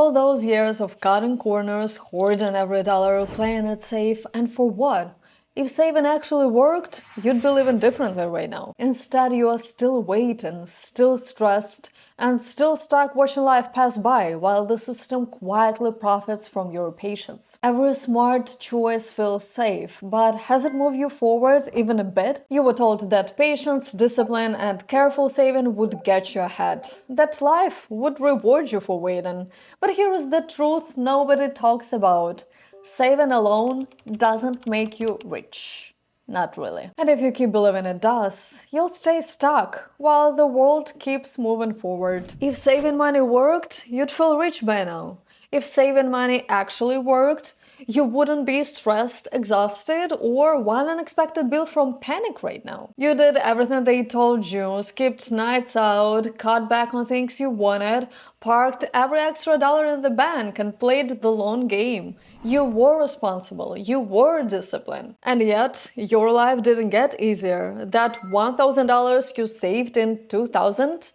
All those years of cutting corners, hoarding every dollar, playing it safe, and for what? If saving actually worked, you'd be living differently right now. Instead, you are still waiting, still stressed, and still stuck watching life pass by while the system quietly profits from your patience. Every smart choice feels safe, but has it moved you forward even a bit? You were told that patience, discipline, and careful saving would get you ahead, that life would reward you for waiting. But here is the truth nobody talks about. Saving alone doesn't make you rich. Not really. And if you keep believing it does, you'll stay stuck while the world keeps moving forward. If saving money worked, you'd feel rich by now. If saving money actually worked, you wouldn't be stressed, exhausted, or one unexpected bill from panic right now. You did everything they told you, skipped nights out, cut back on things you wanted, parked every extra dollar in the bank, and played the long game. You were responsible, you were disciplined. And yet, your life didn't get easier. That $1,000 you saved in 2000?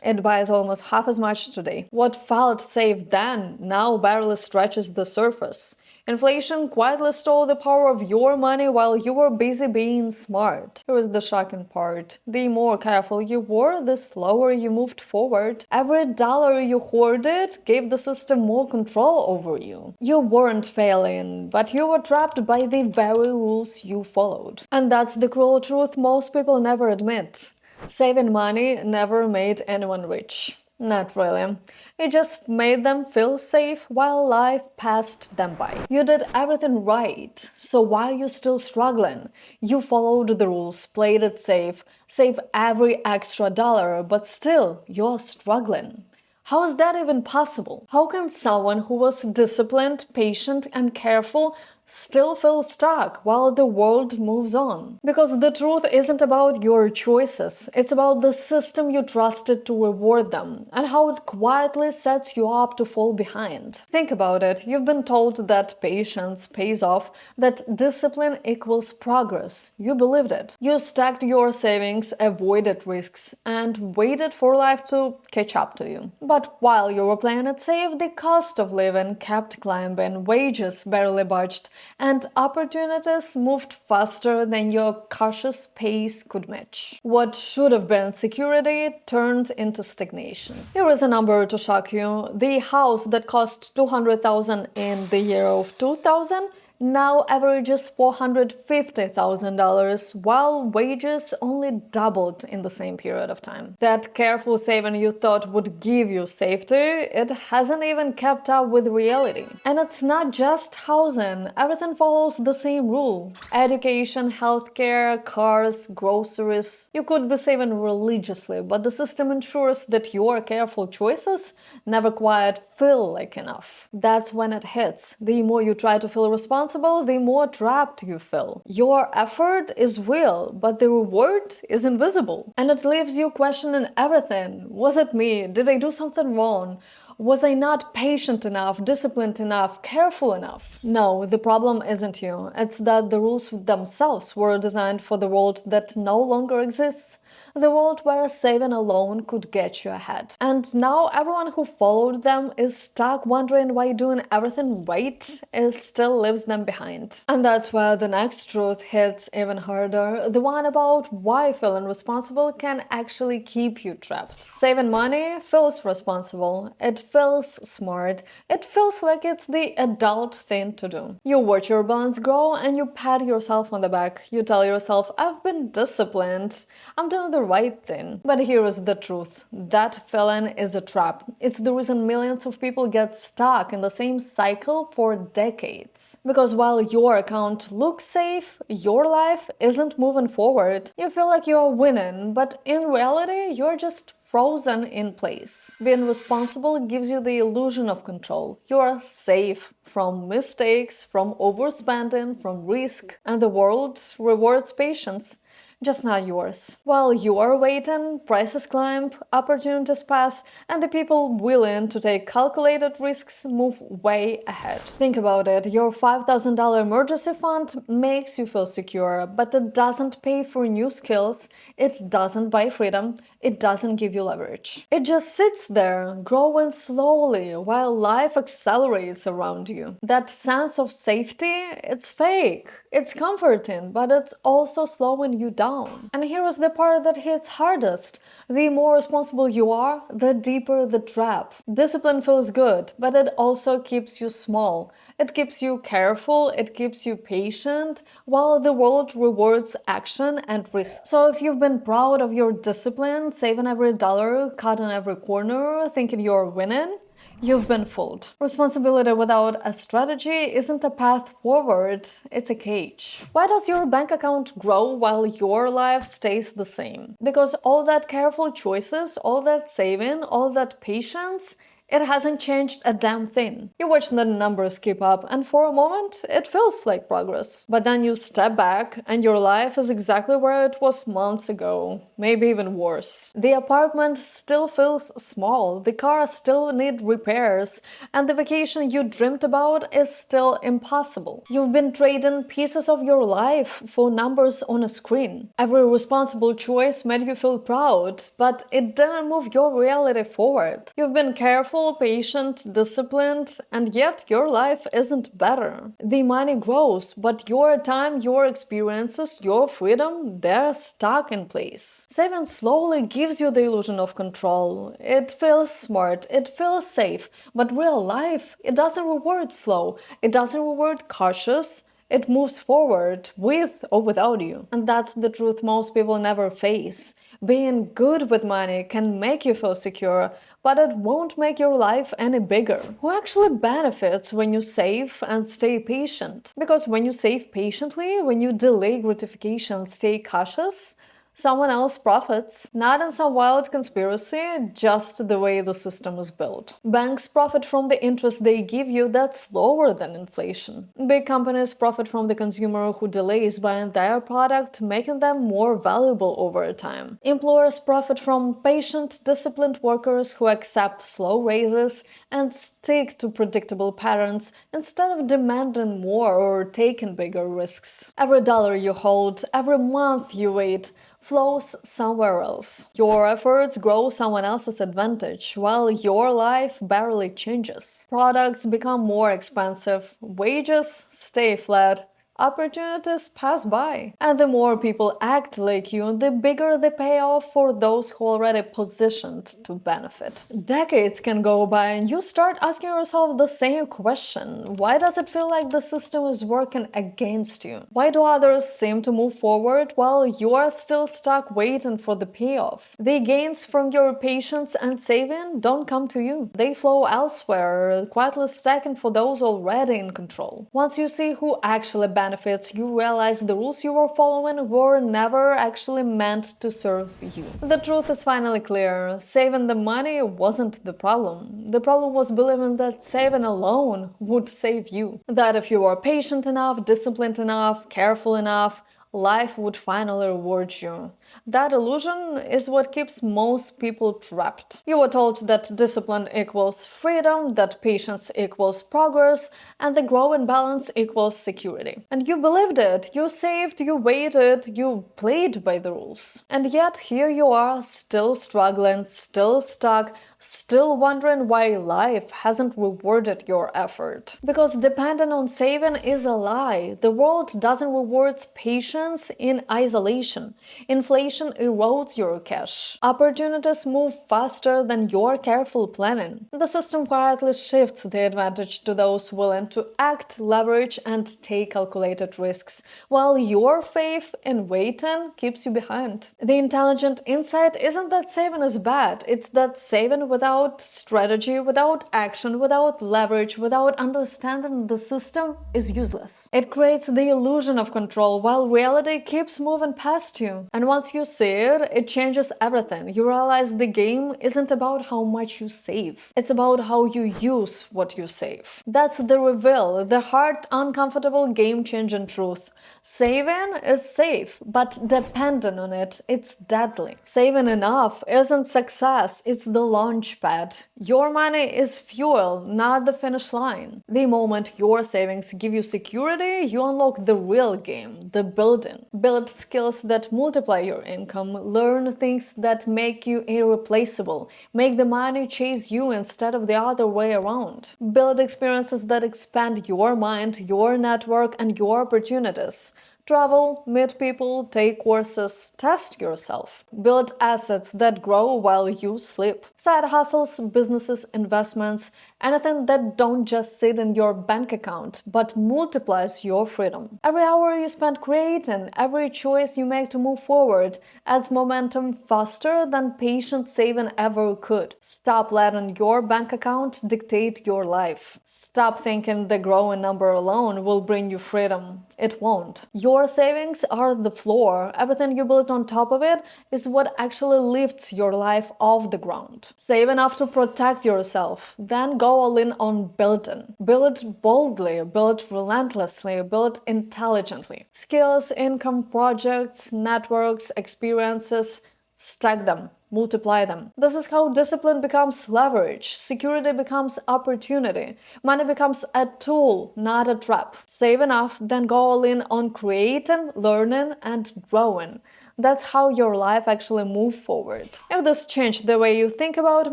It buys almost half as much today. What felt safe then now barely stretches the surface. Inflation quietly stole the power of your money while you were busy being smart. Here is the shocking part. The more careful you were, the slower you moved forward. Every dollar you hoarded gave the system more control over you. You weren't failing, but you were trapped by the very rules you followed. And that's the cruel truth most people never admit. Saving money never made anyone rich. Not really. It just made them feel safe while life passed them by. You did everything right, so why are you still struggling? You followed the rules, played it safe, saved every extra dollar, but still, you're struggling. How is that even possible? How can someone who was disciplined, patient, and careful still feel stuck while the world moves on? Because the truth isn't about your choices, it's about the system you trusted to reward them and how it quietly sets you up to fall behind. Think about it. You've been told that patience pays off, that discipline equals progress. You believed it. You stacked your savings, avoided risks, and waited for life to catch up to you. But while you were playing it safe, the cost of living kept climbing, wages barely budged, and opportunities moved faster than your cautious pace could match. What should have been security turned into stagnation. Here is a number to shock you. The house that cost $200,000 in the year of 2000 now averages $450,000, while wages only doubled in the same period of time. That careful saving you thought would give you safety, it hasn't even kept up with reality. And it's not just housing, everything follows the same rule. Education, healthcare, cars, groceries. You could be saving religiously, but the system ensures that your careful choices never quite feel like enough. That's when it hits. The more you try to feel responsible, the more trapped you feel. Your effort is real, but the reward is invisible. And it leaves you questioning everything. Was it me? Did I do something wrong? Was I not patient enough, disciplined enough, careful enough? No, the problem isn't you. It's that the rules themselves were designed for the world that no longer exists. The world where saving alone could get you ahead. And now everyone who followed them is stuck wondering why doing everything right still leaves them behind. And that's where the next truth hits even harder, the one about why feeling responsible can actually keep you trapped. Saving money feels responsible, it feels smart, it feels like it's the adult thing to do. You watch your balance grow and you pat yourself on the back. You tell yourself, I've been disciplined, I'm doing the right thing. But here is the truth. That feeling is a trap. It's the reason millions of people get stuck in the same cycle for decades. Because while your account looks safe, your life isn't moving forward. You feel like you're winning, but in reality, you're just frozen in place. Being responsible gives you the illusion of control. You're safe from mistakes, from overspending, from risk, and the world rewards patience. just not yours. While you're waiting, prices climb, opportunities pass, and the people willing to take calculated risks move way ahead. Think about it, your $5,000 emergency fund makes you feel secure, but it doesn't pay for new skills, it doesn't buy freedom, it doesn't give you leverage. It just sits there, growing slowly while life accelerates around you. That sense of safety, it's fake. It's comforting, but it's also slowing you down. And here is the part that hits hardest. The more responsible you are, the deeper the trap. Discipline feels good, but it also keeps you small. It keeps you careful, it keeps you patient, while the world rewards action and risk. So if you've been proud of your discipline, saving every dollar, cutting every corner, thinking you're winning, you've been fooled. Responsibility without a strategy isn't a path forward, it's a cage. Why does your bank account grow while your life stays the same? Because all that careful choices, all that saving, all that patience, it hasn't changed a damn thing. You watch the numbers keep up, and for a moment, it feels like progress. But then you step back, and your life is exactly where it was months ago, maybe even worse. The apartment still feels small, the car still needs repairs, and the vacation you dreamed about is still impossible. You've been trading pieces of your life for numbers on a screen. Every responsible choice made you feel proud, but it didn't move your reality forward. You've been careful, patient, disciplined, and yet your life isn't better. The money grows, but your time, your experiences, your freedom, they're stuck in place. Saving slowly gives you the illusion of control. It feels smart, it feels safe, but real life, it doesn't reward slow, it doesn't reward cautious. It moves forward, with or without you. And that's the truth most people never face. Being good with money can make you feel secure, but it won't make your life any bigger. Who actually benefits when you save and stay patient? Because when you save patiently, when you delay gratification, stay cautious, someone else profits. Not in some wild conspiracy, just the way the system is built. Banks profit from the interest they give you that's lower than inflation. Big companies profit from the consumer who delays buying their product, making them more valuable over time. Employers profit from patient, disciplined workers who accept slow raises and stick to predictable patterns instead of demanding more or taking bigger risks. Every dollar you hold, every month you wait, flows somewhere else. Your efforts grow someone else's advantage, while your life barely changes. Products become more expensive, wages stay flat, opportunities pass by. And the more people act like you, the bigger the payoff for those who are already positioned to benefit. Decades can go by and you start asking yourself the same question. Why does it feel like the system is working against you? Why do others seem to move forward while you are still stuck waiting for the payoff? The gains from your patience and saving don't come to you. They flow elsewhere, quietly stacking for those already in control. Once you see who actually benefits, you realize the rules you were following were never actually meant to serve you. The truth is finally clear. Saving the money wasn't the problem. The problem was believing that saving alone would save you. That if you were patient enough, disciplined enough, careful enough, life would finally reward you. That illusion is what keeps most people trapped. You were told that discipline equals freedom, that patience equals progress, and the growing balance equals security. And you believed it. You saved, you waited, you played by the rules. And yet here you are, still struggling, still stuck, still wondering why life hasn't rewarded your effort. Because depending on saving is a lie. The world doesn't reward patience in isolation. Inflation erodes your cash. Opportunities move faster than your careful planning. The system quietly shifts the advantage to those willing to act, leverage, and take calculated risks, while your faith in waiting keeps you behind. The intelligent insight isn't that saving is bad, it's that saving without strategy, without action, without leverage, without understanding the system is useless. It creates the illusion of control while reality keeps moving past you. And once you see it, it changes everything. You realize the game isn't about how much you save, it's about how you use what you save. That's the reveal, the hard, uncomfortable, game changing truth. Saving is safe, but dependent on it, it's deadly. Saving enough isn't success, it's the launch pad. Your money is fuel, not the finish line. The moment your savings give you security, you unlock the real game, the building. Build skills that multiply your income, learn things that make you irreplaceable, make the money chase you instead of the other way around. Build experiences that expand your mind, your network, and your opportunities. Travel, meet people, take courses, test yourself. Build assets that grow while you sleep. Side hustles, businesses, investments, anything that don't just sit in your bank account, but multiplies your freedom. Every hour you spend creating, every choice you make to move forward adds momentum faster than patient saving ever could. Stop letting your bank account dictate your life. Stop thinking the growing number alone will bring you freedom. It won't. Your savings are the floor. Everything you build on top of it is what actually lifts your life off the ground. Save enough to protect yourself, then go all in on building. Build boldly, build relentlessly, build intelligently. Skills, income, projects, networks, experiences, stack them. Multiply them. This is how discipline becomes leverage, security becomes opportunity, money becomes a tool, not a trap. Save enough, then go all in on creating, learning, and growing. That's how your life actually moves forward. If this changed the way you think about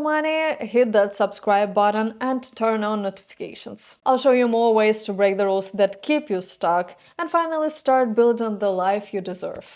money, hit that subscribe button and turn on notifications. I'll show you more ways to break the rules that keep you stuck and finally start building the life you deserve.